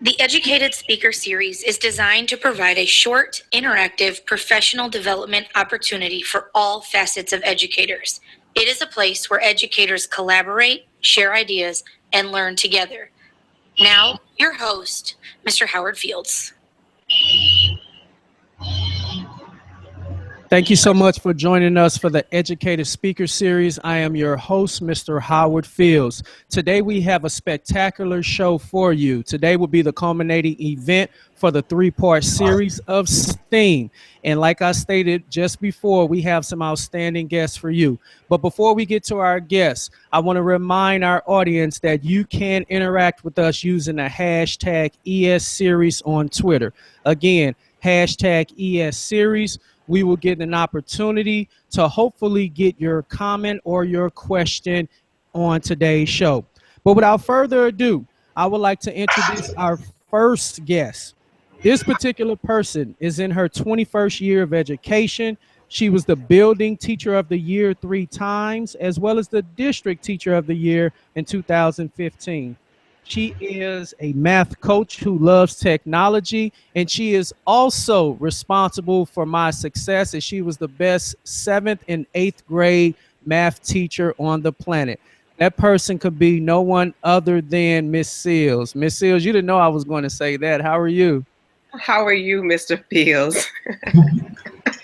The Educated Speaker Series is designed to provide a short, interactive, professional development opportunity for all facets of educators. It is a place where educators collaborate, share ideas, and learn together. Now, your host, Mr. Howard Fields. Thank you so much for joining us for the Educated Speaker Series. I am your host, Mr. Howard Fields. Today we have a spectacular show for you. Today will be the culminating event for the three-part series of STEAM. And like I stated just before, we have some outstanding guests for you. But before we get to our guests, I want to remind our audience that you can interact with us using the hashtag ESSeries on Twitter. Again, hashtag ESSeries. We will get an opportunity to hopefully get your comment or your question on today's show. But without further ado, I would like to introduce our first guest. This particular person is in her 21st year of education. She was the Building Teacher of the Year 3 times, as well as the District Teacher of the Year in 2015. She is a math coach who loves technology, and she is also responsible for my success, as she was the best 7th and 8th grade math teacher on the planet. That person could be no one other than Miss Seals. Miss Seals, you didn't know I was going to say that. How are you? How are you, Mr. Fields?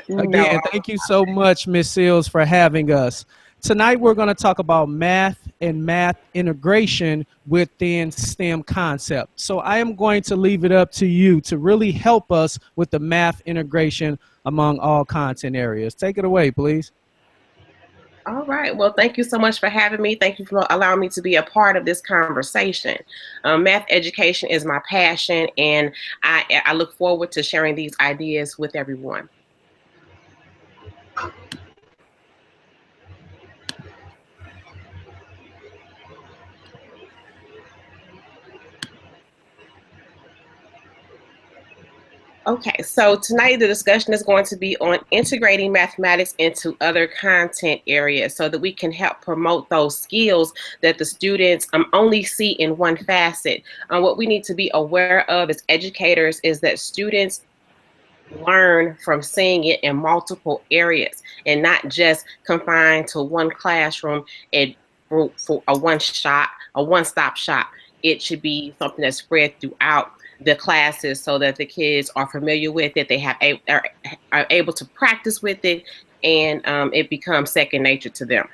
Again, thank you so much, Miss Seals, for having us. Tonight, we're going to talk about math and math integration within STEM concept. So I am going to leave it up to you to really help us with the math integration among all content areas. Take it away, please. All right. Well, thank you so much for having me. Thank you for allowing me to be a part of this conversation. Math education is my passion, and I look forward to sharing these ideas with everyone. Okay, so tonight the discussion is going to be on integrating mathematics into other content areas so that we can help promote those skills that the students only see in one facet. What we need to be aware of as educators is that students learn from seeing it in multiple areas and not just confined to one classroom and for a one-stop shop. It should be something that's spread throughout the classes so that the kids are familiar with it, they are able to practice with it, and it becomes second nature to them.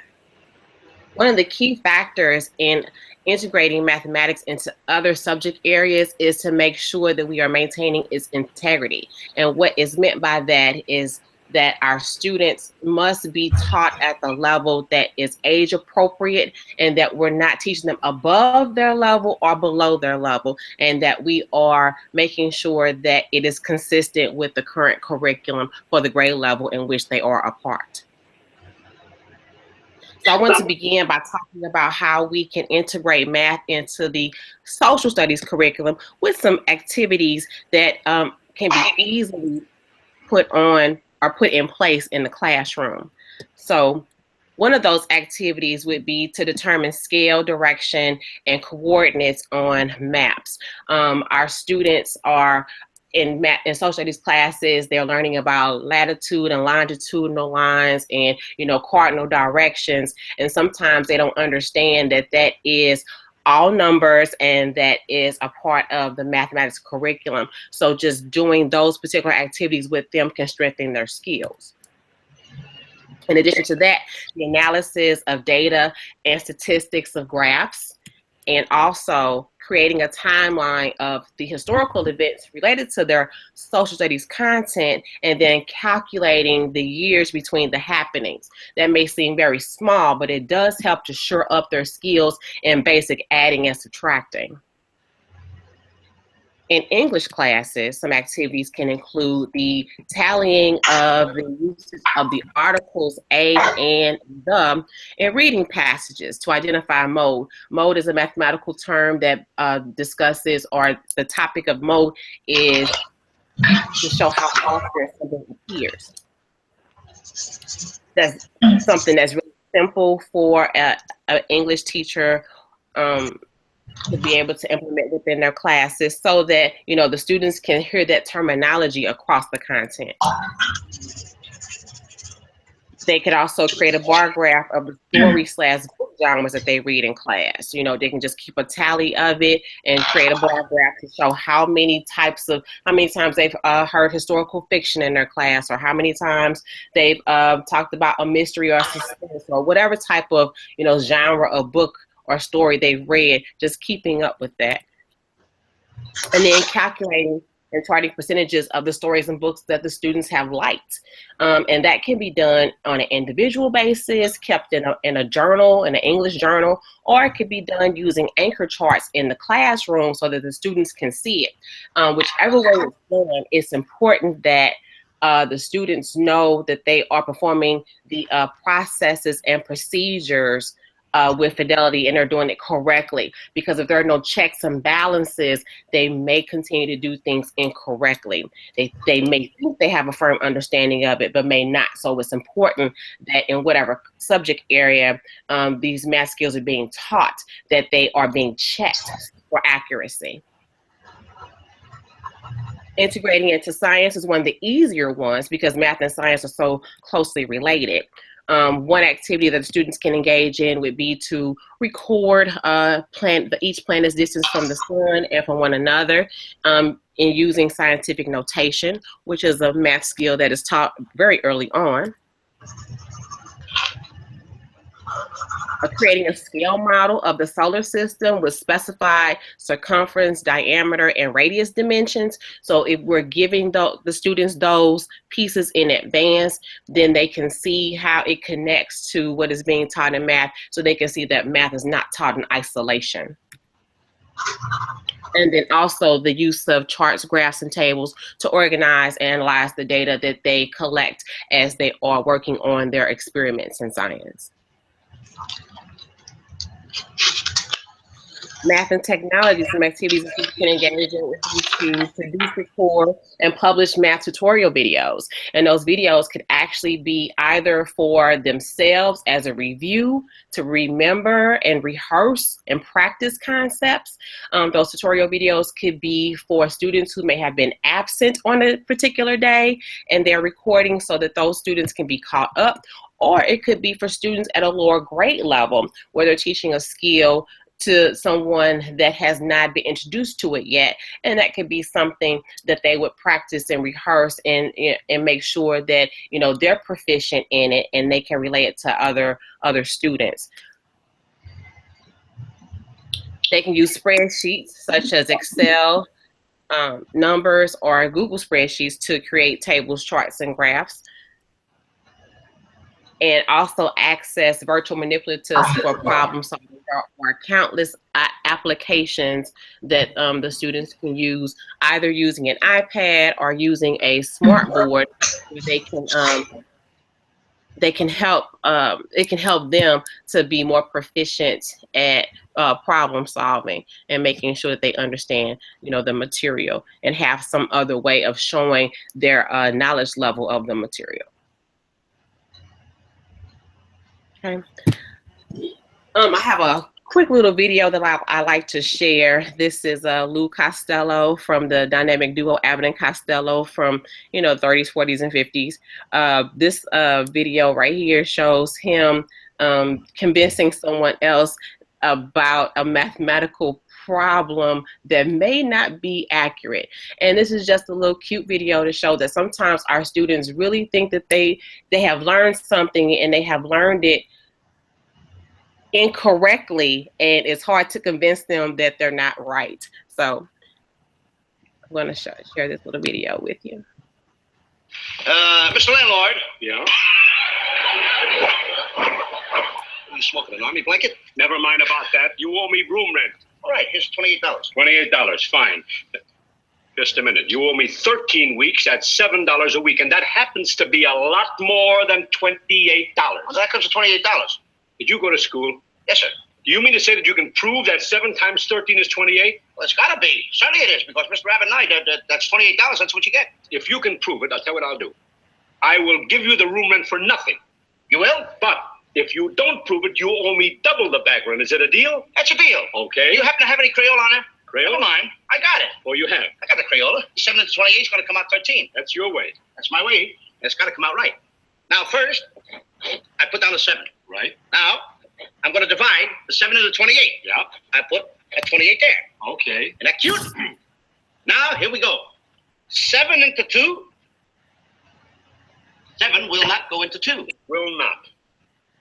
One of the key factors in integrating mathematics into other subject areas is to make sure that we are maintaining its integrity. And what is meant by that is that our students must be taught at the level that is age appropriate, and that we're not teaching them above their level or below their level, and that we are making sure that it is consistent with the current curriculum for the grade level in which they are a part. So I want to begin by talking about how we can integrate math into the social studies curriculum with some activities that can be easily put in place in the classroom. So one of those activities would be to determine scale, direction, and coordinates on maps. Our students are in social studies classes, they're learning about latitude and longitudinal lines and, cardinal directions. And sometimes they don't understand that that is all numbers and that is a part of the mathematics curriculum. So just doing those particular activities with them can strengthen their skills. In addition to that, the analysis of data and statistics of graphs, and also creating a timeline of the historical events related to their social studies content, and then calculating the years between the happenings. That may seem very small, but it does help to shore up their skills in basic adding and subtracting. In English classes, some activities can include the tallying of the usage of the articles a, and the in reading passages to identify mode. Mode is a mathematical term that discusses, or the topic of mode is to show how often something appears. That's something that's really simple for an English teacher to be able to implement within their classes so that, you know, the students can hear that terminology across the content. They could also create a bar graph of the story/book genres that they read in class. You know, they can just keep a tally of it and create a bar graph to show how many times they've heard historical fiction in their class, or how many times they've talked about a mystery or suspense, or whatever type of, you know, genre of book or story they've read, just keeping up with that. And then calculating and charting percentages of the stories and books that the students have liked. And that can be done on an individual basis, kept in a journal, in an English journal, or it could be done using anchor charts in the classroom so that the students can see it. Whichever way it's done, it's important that the students know that they are performing the processes and procedures with fidelity, and they're doing it correctly. Because if there are no checks and balances, they may continue to do things incorrectly. They may think they have a firm understanding of it, but may not. So it's important that in whatever subject area these math skills are being taught, that they are being checked for accuracy. Integrating into science is one of the easier ones because math and science are so closely related. One activity that the students can engage in would be to record each planet's distance from the sun and from one another in using scientific notation, which is a math skill that is taught very early on. Creating a scale model of the solar system with specified circumference, diameter, and radius dimensions. So if we're giving the students those pieces in advance, then they can see how it connects to what is being taught in math, so they can see that math is not taught in isolation. And then also the use of charts, graphs, and tables to organize and analyze the data that they collect as they are working on their experiments in science. Math and technology, some activities that you can engage in with you to produce, record, and publish math tutorial videos. And those videos could actually be either for themselves as a review, to remember and rehearse and practice concepts. Those tutorial videos could be for students who may have been absent on a particular day, and they're recording so that those students can be caught up. Or it could be for students at a lower grade level where they're teaching a skill to someone that has not been introduced to it yet. And that could be something that they would practice and rehearse and make sure that, you know, they're proficient in it and they can relate it to other students. They can use spreadsheets such as Excel, numbers, or Google spreadsheets to create tables, charts, and graphs. And also access virtual manipulatives for problem solving. There are countless applications that the students can use, either using an iPad or using a smart board. They can help. It can help them to be more proficient at problem solving and making sure that they understand, you know, the material and have some other way of showing their knowledge level of the material. Okay. I have a quick little video that I like to share. This is Lou Costello from the dynamic duo Abbott and Costello from, you know, 30s, 40s, and 50s. This video right here shows him convincing someone else about a mathematical problem that may not be accurate. And this is just a little cute video to show that sometimes our students really think that they have learned something and they have learned it incorrectly, and it's hard to convince them that they're not right. So I'm going to share this little video with you. Mr. Landlord. Yeah? Are you smoking an army blanket? Never mind about that. You owe me room rent. All right, here's $28. $28, fine. Just a minute. You owe me 13 weeks at $7 a week, and that happens to be a lot more than $28. Well, that comes to $28. Did you go to school? Yes, sir. Do you mean to say that you can prove that 7 times 13 is 28? Well, it's got to be. Certainly it is, because Mr. Rabbit Knight, that's $28. That's what you get. If you can prove it, I'll tell you what I'll do. I will give you the room rent for nothing. You will? But If you don't prove it, you owe me double the back rent. Is it a deal? That's a deal. Okay. You happen to have any Crayola on there? Crayola? Never mind. I got it. Oh, you have? I got the Crayola. 7 into 28 is going to come out 13. That's your way. That's my way. It's got to come out right. Now, first, I put down a 7. Right. Now, I'm going to divide the 7 into 28. Yeah. I put a 28 there. Okay. Isn't that cute? Now, here we go. 7 into 2. 7 will not go into 2. Will not.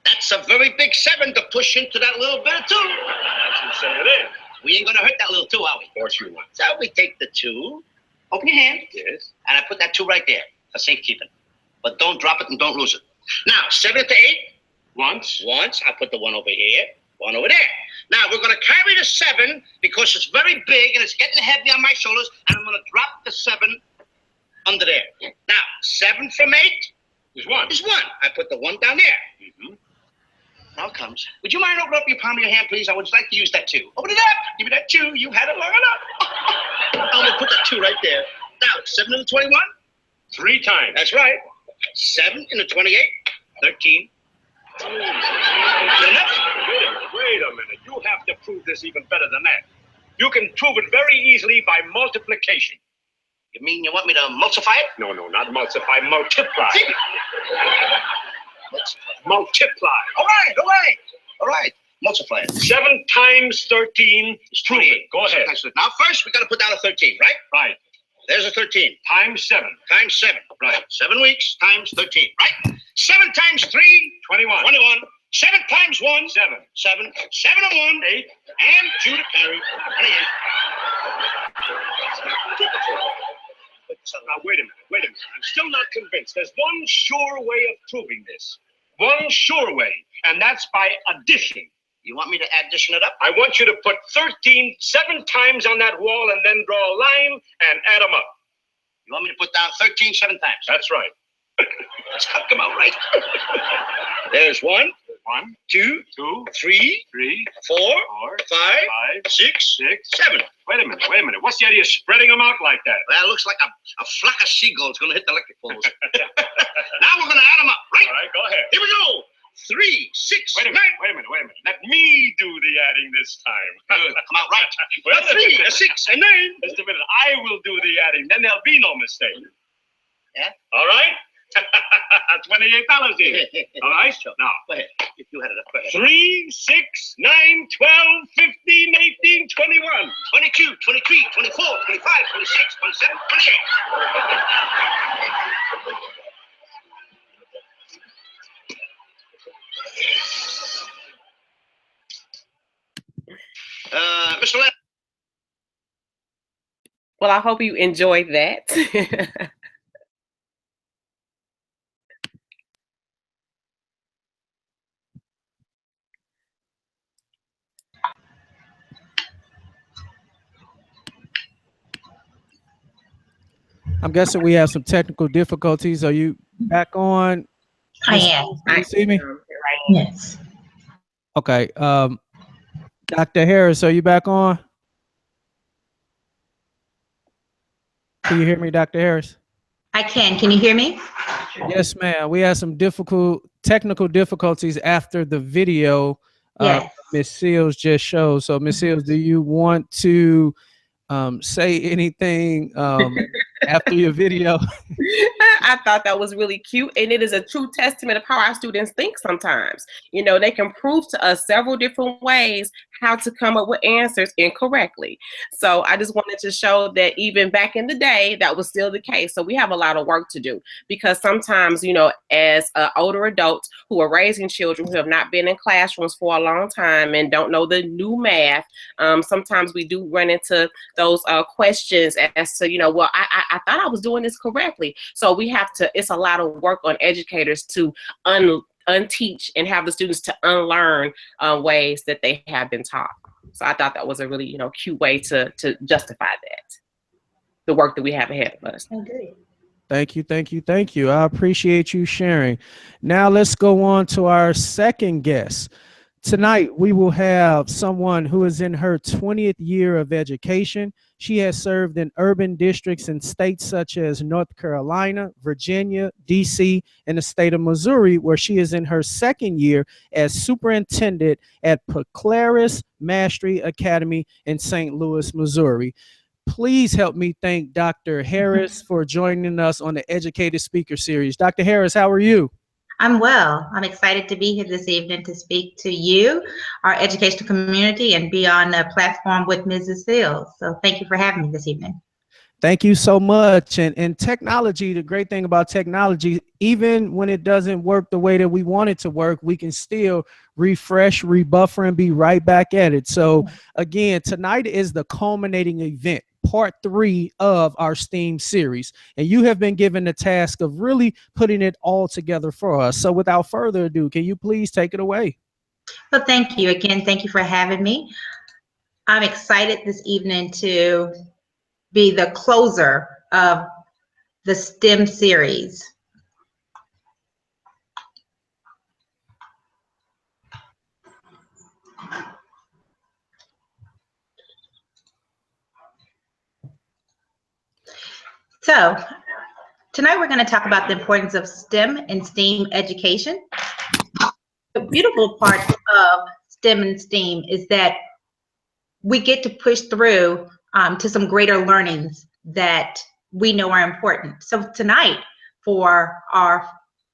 That's a very big 7 to push into that little bit of 2. That's what it is. We ain't going to hurt that little 2, are we? Of course you won't. So we take the 2, open your hand, Yes. and I put that 2 right there for safekeeping. But don't drop it and don't lose it. Now, 7 into 8. Once. I put the 1 over here, 1 over there. Now, we're going to carry the 7 because it's very big and it's getting heavy on my shoulders, and I'm going to drop the 7 under there. Now, 7 from 8 Is 1. is 1. I put the 1 down there. Mm-hmm. Now it comes. Would you mind opening up your palm of your hand, please? I would like to use that 2. Open it up. Give me that 2. You had it long enough. I'm going to put that 2 right there. Now, 7 into 21. 3 times. That's right. 7 into 28. 13. Wait a minute. You have to prove this even better than that. You can prove it very easily by multiplication. You mean you want me to multiply it? No, not multiply. Multiply. Multiply. All right. Multiply it. 7 times 13 is 28. Go ahead. Now, first, we got to put down a 13, right? Right. There's a 13. Times 7. Times 7. Right. 7 weeks times 13, right? 7 times 3. 21. 21. 7 times 1. 7. 7. 7 and 1. 8. And 2 to carry. 28. Now, wait a minute. I'm still not convinced. There's one sure way of proving this. One sure way, and that's by addition. You want me to addition it up? I want you to put 13 7 times on that wall and then draw a line and add them up. You want me to put down 13 7 times? That's right. That's got to come out right. There's 1, 1, 2, 2, 3, 3, 4, 4, 5, 5, 6, 6, 7. Wait a minute. What's the idea of spreading them out like that? That looks like a flock of seagulls going to hit the electric poles. Now we're going to add them up, right? All right, go ahead. Here we go. 3, 6, Wait a 9. minute. Let me do the adding this time. Good. Come out right. Well, 3, 6, and 9. Just a minute. I will do the adding. Then there'll be no mistake. Yeah? All right? $28 here. All right? Now, Go ahead. If you had it up, go ahead. 3, 6, 9, 12, 15, 18, 21. 22, 23, 24, 25, 26, 27, 28. Mr. Lynn. Well, I hope you enjoyed that. I'm guessing we have some technical difficulties. Are you back on? I am. Can you see me? Yes. Okay. Dr. Harris, are you back on? Can you hear me, Dr. Harris? I can. Can you hear me? Yes, ma'am. We had some technical difficulties after the video Yes. Ms. Seals just showed. So, Ms. Seals, do you want to say anything after your video? I thought that was really cute, and it is a true testament of how our students think sometimes. You know, they can prove to us several different ways how to come up with answers incorrectly. So I just wanted to show that even back in the day, that was still the case. So we have a lot of work to do, because sometimes, you know, as older adults who are raising children who have not been in classrooms for a long time and don't know the new math, sometimes we do run into those questions as to, you know, well, I thought I was doing this correctly. So we have to, it's a lot of work on educators to unteach and have the students to unlearn ways that they have been taught. So I thought that was a really, you know, cute way to justify that, the work that we have ahead of us. Agree. Thank you. I appreciate you sharing. Now let's go on to our second guest. Tonight, we will have someone who is in her 20th year of education. She has served in urban districts in states such as North Carolina, Virginia, DC, and the state of Missouri, where she is in her second year as superintendent at Poclaris Mastery Academy in St. Louis, Missouri. Please help me thank Dr. Harris for joining us on the Educated Speaker Series. Dr. Harris, how are you? I'm well. I'm excited to be here this evening to speak to you, our educational community, and be on the platform with Mrs. Seals. So thank you for having me this evening. Thank you so much. And technology, the great thing about technology, even when it doesn't work the way that we want it to work, we can still refresh, rebuffer, and be right back at it. So again, tonight is the culminating event, part 3 of our STEAM series. And you have been given the task of really putting it all together for us. So without further ado, can you please take it away? Well, thank you again. Thank you for having me. I'm excited this evening to be the closer of the STEM series. So tonight we're going to talk about the importance of STEM and STEAM education. The beautiful part of STEM and STEAM is that we get to push through to some greater learnings that we know are important. So tonight, for our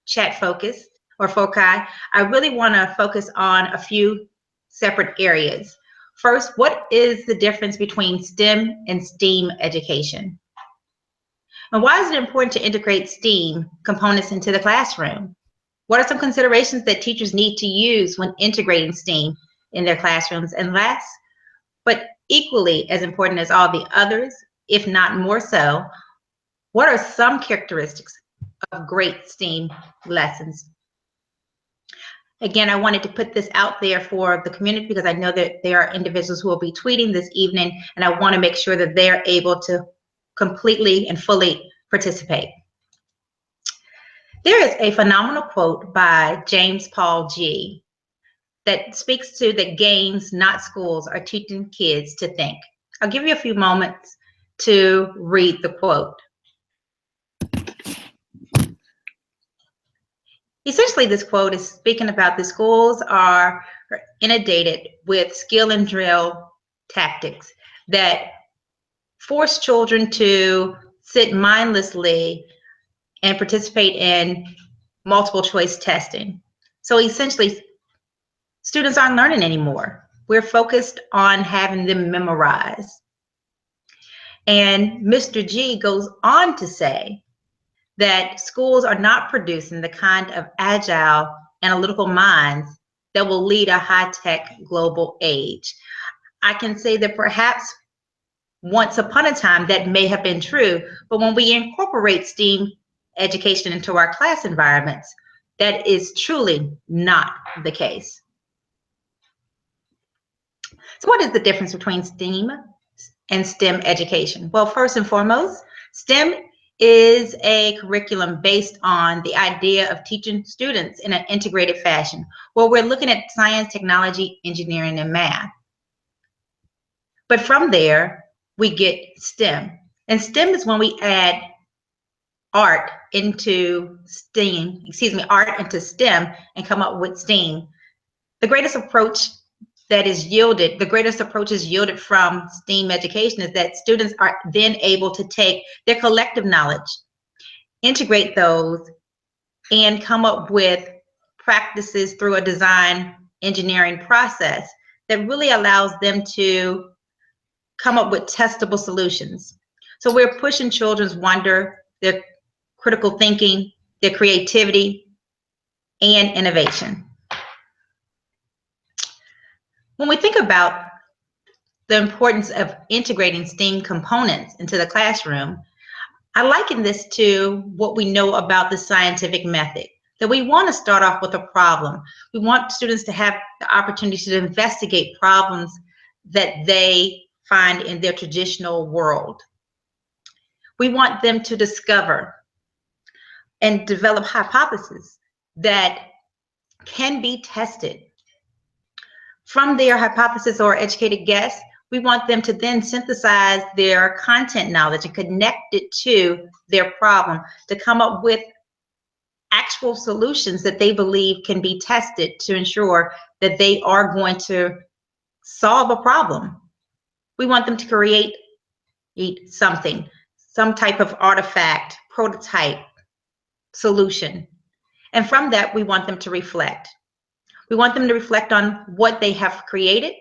chat focus or foci, I really want to focus on a few separate areas. First, what is the difference between STEM and STEAM education? And why is it important to integrate STEAM components into the classroom? What are some considerations that teachers need to use when integrating STEAM in their classrooms? And last, but equally as important as all the others, if not more so, what are some characteristics of great STEAM lessons? Again, I wanted to put this out there for the community because I know that there are individuals who will be tweeting this evening, and I want to make sure that they're able to completely and fully participate. There is a phenomenal quote by James Paul G that speaks to that games, not schools, are teaching kids to think. I'll give you a few moments to read the quote. Essentially, this quote is speaking about the schools are inundated with skill and drill tactics that force children to sit mindlessly and participate in multiple choice testing. So essentially, students aren't learning anymore. We're focused on having them memorize. And Mr. G goes on to say that schools are not producing the kind of agile, analytical minds that will lead a high-tech global age. I can say that perhaps once upon a time that may have been true, but when we incorporate STEAM education into our class environments, that is truly not the case. So what is the difference between STEAM and STEM education? Well, first and foremost, STEM is a curriculum based on the idea of teaching students in an integrated fashion, where we're looking at science, technology, engineering, and math. But from there, we get STEM. And STEM is when we add art into STEAM, art into STEM and come up with STEAM. The greatest approach is yielded from STEAM education is that students are then able to take their collective knowledge, integrate those, and come up with practices through a design engineering process that really allows them to come up with testable solutions. So we're pushing children's wonder, their critical thinking, their creativity, and innovation. When we think about the importance of integrating STEAM components into the classroom, I liken this to what we know about the scientific method, that we want to start off with a problem. We want students to have the opportunity to investigate problems that they find in their traditional world. We want them to discover and develop hypotheses that can be tested. From their hypothesis or educated guess, we want them to then synthesize their content knowledge and connect it to their problem to come up with actual solutions that they believe can be tested to ensure that they are going to solve a problem. We want them to create something, some type of artifact, prototype, solution. And from that, we want them to reflect. We want them to reflect on what they have created.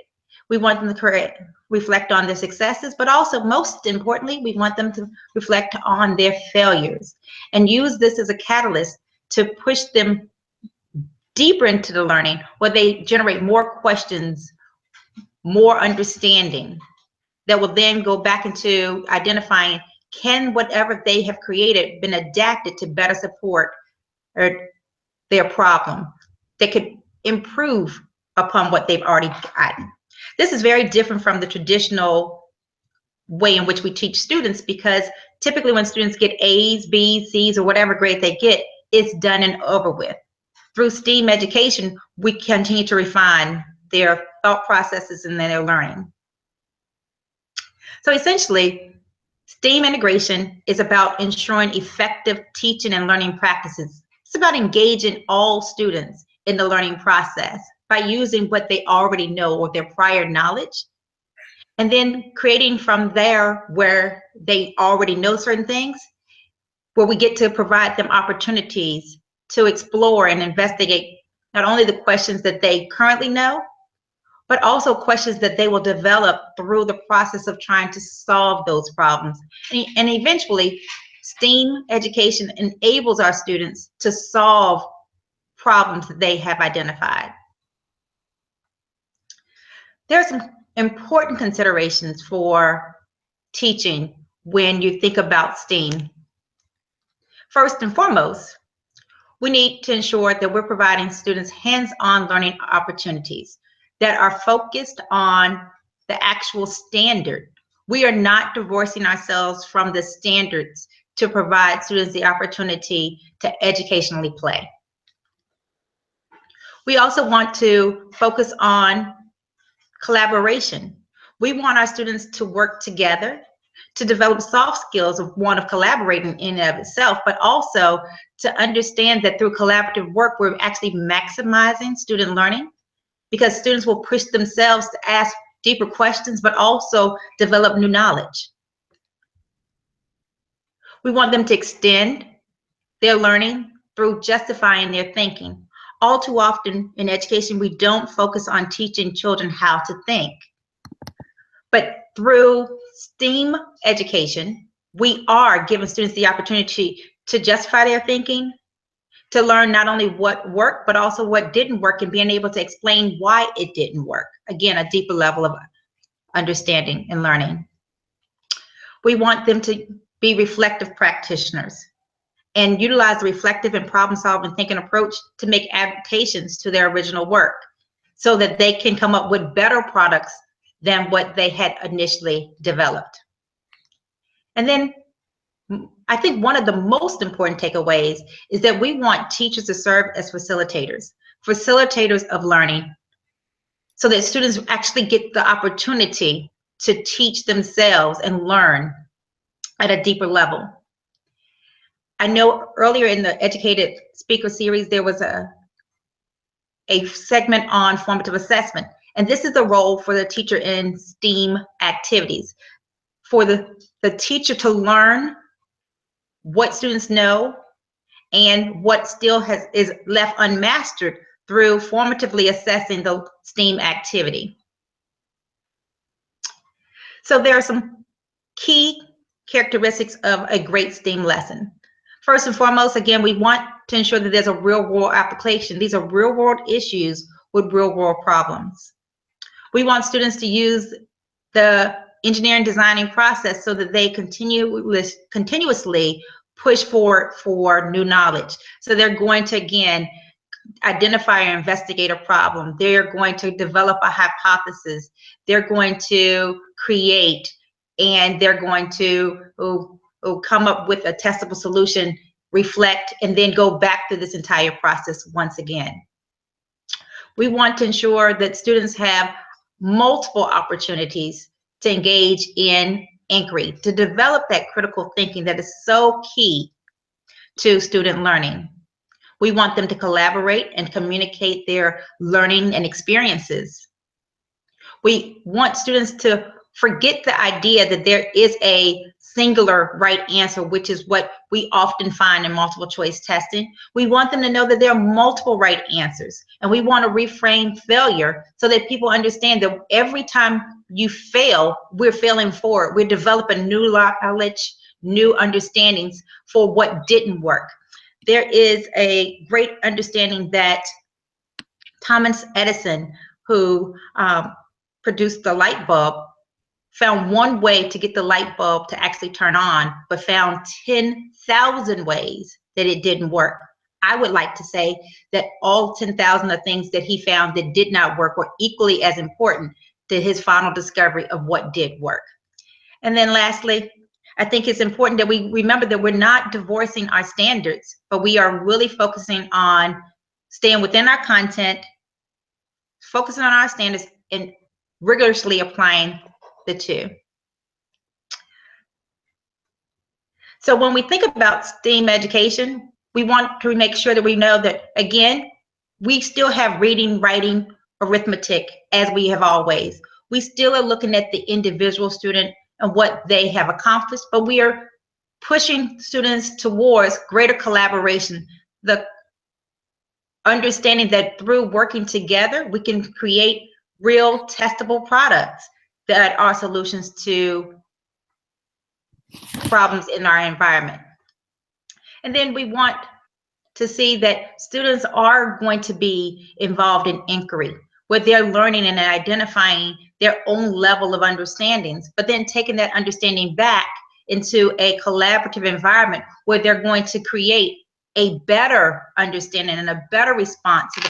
We want them to reflect on their successes, but also, most importantly, we want them to reflect on their failures and use this as a catalyst to push them deeper into the learning, where they generate more questions, more understanding, that will then go back into identifying, can whatever they have created been adapted to better support their problem that could improve upon what they've already gotten. This is very different from the traditional way in which we teach students, because typically when students get A's, B's, C's, or whatever grade they get, it's done and over with. Through STEAM education, we continue to refine their thought processes and their learning. So essentially, STEAM integration is about ensuring effective teaching and learning practices. It's about engaging all students in the learning process by using what they already know or their prior knowledge, and then creating from there where they already know certain things, where we get to provide them opportunities to explore and investigate not only the questions that they currently know, but also questions that they will develop through the process of trying to solve those problems. And eventually, STEAM education enables our students to solve problems that they have identified. There are some important considerations for teaching when you think about STEAM. First and foremost, we need to ensure that we're providing students hands-on learning opportunities that are focused on the actual standard. We are not divorcing ourselves from the standards to provide students the opportunity to educationally play. We also want to focus on collaboration. We want our students to work together to develop soft skills of collaborating in and of itself, but also to understand that through collaborative work, we're actually maximizing student learning, because students will push themselves to ask deeper questions, but also develop new knowledge. We want them to extend their learning through justifying their thinking. All too often in education, we don't focus on teaching children how to think. But through STEAM education, we are giving students the opportunity to justify their thinking, to learn not only what worked, but also what didn't work, and being able to explain why it didn't work. Again, a deeper level of understanding and learning. We want them to be reflective practitioners and utilize the reflective and problem-solving thinking approach to make adaptations to their original work so that they can come up with better products than what they had initially developed. And then I think one of the most important takeaways is that we want teachers to serve as facilitators of learning, so that students actually get the opportunity to teach themselves and learn at a deeper level. I know earlier in the Educated Speaker Series, there was a segment on formative assessment, and this is the role for the teacher in STEAM activities, for the teacher to learn what students know and what still is left unmastered through formatively assessing the STEAM activity. So there are some key characteristics of a great STEAM lesson. First and foremost, again, we want to ensure that there's a real-world application. These are real-world issues with real-world problems. We want students to use the engineering designing process so that they continuously push forward for new knowledge. So they're going to, again, identify or investigate a problem. They're going to develop a hypothesis. They're going to create, and they're going to come up with a testable solution, reflect, and then go back through this entire process once again. We want to ensure that students have multiple opportunities to engage in inquiry, to develop that critical thinking that is so key to student learning. We want them to collaborate and communicate their learning and experiences. We want students to forget the idea that there is a singular right answer, which is what we often find in multiple choice testing. We want them to know that there are multiple right answers, and we want to reframe failure so that people understand that every time you fail, we're failing forward. We're developing new knowledge, new understandings for what didn't work. There is a great understanding that Thomas Edison, who produced the light bulb, found one way to get the light bulb to actually turn on, but found 10,000 ways that it didn't work. I would like to say that all 10,000 of things that he found that did not work were equally as important to his final discovery of what did work. And then lastly, I think it's important that we remember that we're not divorcing our standards, but we are really focusing on staying within our content, focusing on our standards, and rigorously applying the two. So when we think about STEAM education, we want to make sure that we know that, again, we still have reading, writing, arithmetic as we have always. We still are looking at the individual student and what they have accomplished, but we are pushing students towards greater collaboration, the understanding that through working together, we can create real testable products that are solutions to problems in our environment. And then we want to see that students are going to be involved in inquiry, where they're learning and identifying their own level of understandings, but then taking that understanding back into a collaborative environment where they're going to create a better understanding and a better response to the